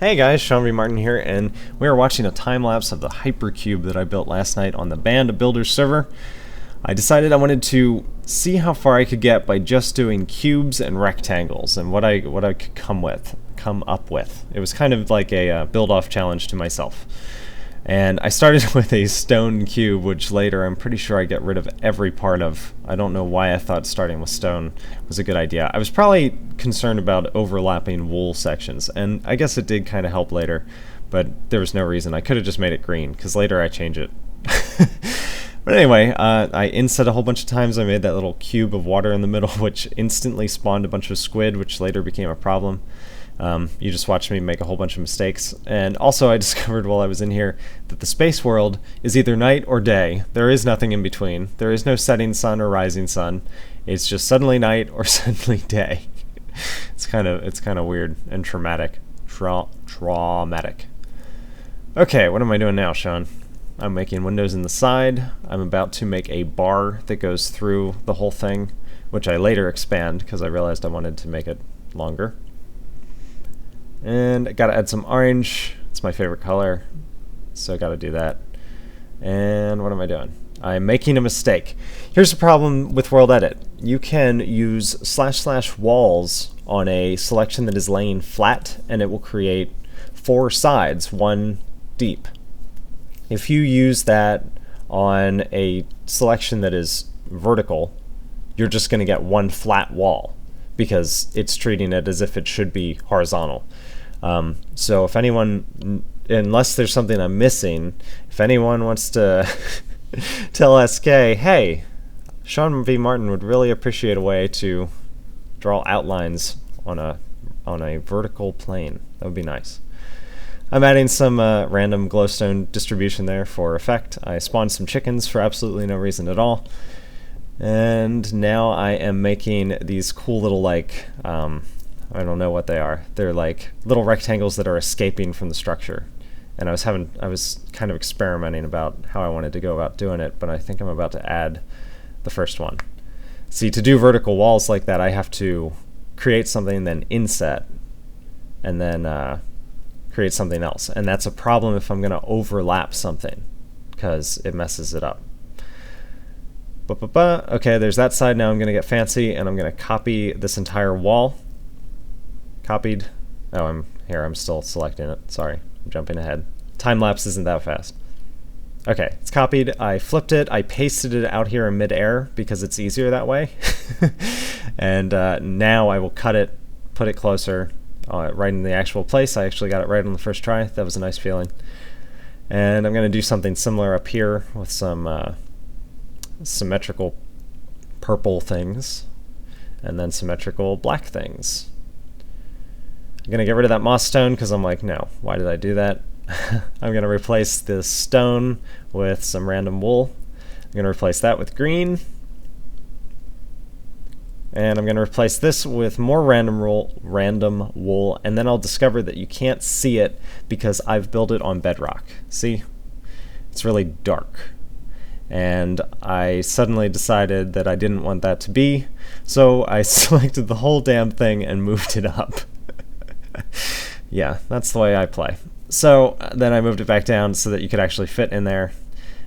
Hey guys, Sean V. Martin here, and we are watching a time-lapse of the hypercube that I built last night on the Band Builders server. I decided I wanted to see how far I could get by just doing cubes and rectangles, and what I could come up with. It was kind of like a build-off challenge to myself. And I started with a stone cube, which later I'm pretty sure I get rid of every part of. I don't know why I thought starting with stone was a good idea. I was probably concerned about overlapping wool sections, and I guess it did kind of help later, but there was no reason. I could have just made it green, because later I change it. But anyway, I inset a whole bunch of times. I made that little cube of water in the middle, which instantly spawned a bunch of squid, which later became a problem. You just watched me make a whole bunch of mistakes. And also I discovered while I was in here that the space world is either night or day. There is nothing in between. There is no setting sun or rising sun. It's just suddenly night or suddenly day. It's kind of weird and traumatic. Traumatic. Okay, what am I doing now, Sean? I'm making windows in the side. I'm about to make a bar that goes through the whole thing, which I later expand because I realized I wanted to make it longer. And I gotta add some orange. It's my favorite color, so I gotta do that. And what am I doing? I'm making a mistake. Here's the problem with World Edit. You can use / walls on a selection that is laying flat, and it will create 4 sides, 1 deep. If you use that on a selection that is vertical, you're just going to get 1 flat wall because it's treating it as if it should be horizontal. So if anyone, unless there's something I'm missing, if anyone wants to tell SK, hey, Sean V. Martin would really appreciate a way to draw outlines on a vertical plane, that would be nice. I'm adding some random glowstone distribution there for effect. I spawned some chickens for absolutely no reason at all. And now I am making these cool little, like, I don't know what they are. They're like little rectangles that are escaping from the structure. And I was kind of experimenting about how I wanted to go about doing it, but I think I'm about to add the first one. See, to do vertical walls like that, I have to create something, then inset, and then create something else. And that's a problem if I'm going to overlap something, because it messes it up. Okay, there's that side. Now I'm going to get fancy, and I'm going to copy this entire wall. Copied. Oh, I'm still selecting it. Sorry, I'm jumping ahead. Time-lapse isn't that fast. Okay, it's copied. I flipped it. I pasted it out here in mid-air because it's easier that way. And now I will cut it, put it closer, right in the actual place. I actually got it right on the first try. That was a nice feeling. And I'm going to do something similar up here with some symmetrical purple things and then symmetrical black things. I'm going to get rid of that moss stone because I'm like, no, why did I do that? I'm going to replace this stone with some random wool. I'm going to replace that with green. And I'm going to replace this with more random wool, and then I'll discover that you can't see it because I've built it on bedrock. See? It's really dark. And I suddenly decided that I didn't want that to be, so I selected the whole damn thing and moved it up. Yeah, that's the way I play. So then I moved it back down so that you could actually fit in there,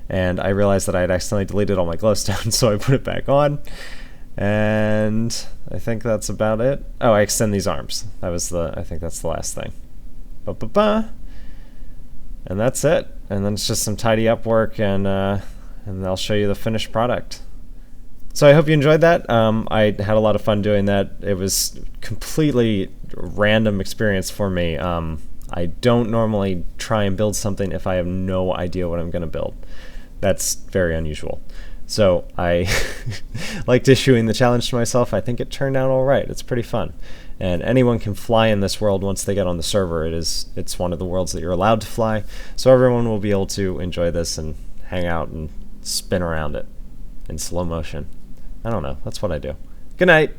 and I realized that I had accidentally deleted all my glowstone, so I put it back on. And I think that's about it. Oh, I extend these arms. I think that's the last thing. And that's it. And then it's just some tidy up work, and I'll show you the finished product. So I hope you enjoyed that. I had a lot of fun doing that. It was completely random experience for me. I don't normally try and build something if I have no idea what I'm going to build. That's very unusual. So I liked issuing the challenge to myself. I think it turned out all right. It's pretty fun. And anyone can fly in this world once they get on the server. It's one of the worlds that you're allowed to fly. So everyone will be able to enjoy this and hang out and spin around it in slow motion. I don't know. That's what I do. Good night.